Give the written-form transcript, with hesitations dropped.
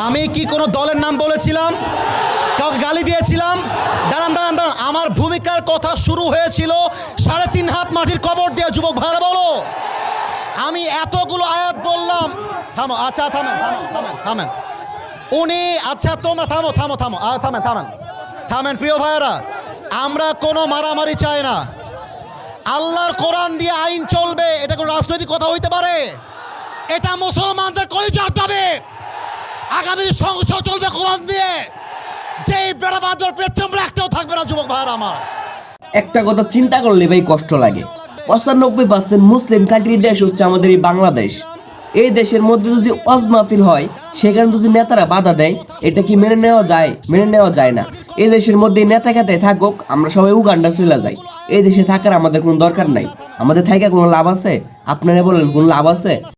আমি কি কোনো দলের নাম বলেছিলাম? কাউকে গালি দিয়েছিলাম? দাঁড়ান দাঁড়ান দাঁড়ান, আমার ভূমিকার কথা শুরু হয়েছিল 3.5 হাত মাটির কবর দিয়ে। যুবক ভাইরা বলো, আমি এতগুলো আয়াত বললাম। থামো, আচ্ছা থামেন থামেন থামেন থামেন উনি, আচ্ছা তোমরা থামো থামো থামো থামেন থামেন থামেন। প্রিয় ভাইয়েরা, আমরা কোনো মারামারি চাই না। আল্লাহর কোরআন দিয়ে আইন চলবে, এটা কোনো রাজনৈতিক কথা হইতে পারে? এটা মুসলমানদের কলিজার দাবি। আগামী সংসদ চলবে কোরআন দিয়ে। যেই বেড়াবাদর পেছন রাখতেও থাকবে না। যুবক ভাইয়েরা আমার, একটা কথা চিন্তা করলে ভাই কষ্ট লাগে। 95% মুসলিম কান্ট্রির দেশ হচ্ছে আমাদের এই বাংলাদেশ। এই দেশের মধ্যে যদি ওয়াজ মাহফিল হয়, সেখানে যদি নেতারা বাধা দেয়, এটা কি মেনে নেওয়া যায়? মেনে নেওয়া যায় না। এই দেশের মধ্যে নেতা খেতে থাকুক, আমরা সবাই উগান্ডা চলে যাই। এই দেশে থাকার আমাদের কোনো দরকার নাই। আমাদের থাকা কোনো লাভ আছে? আপনারা বলেন, কোনো লাভ আছে?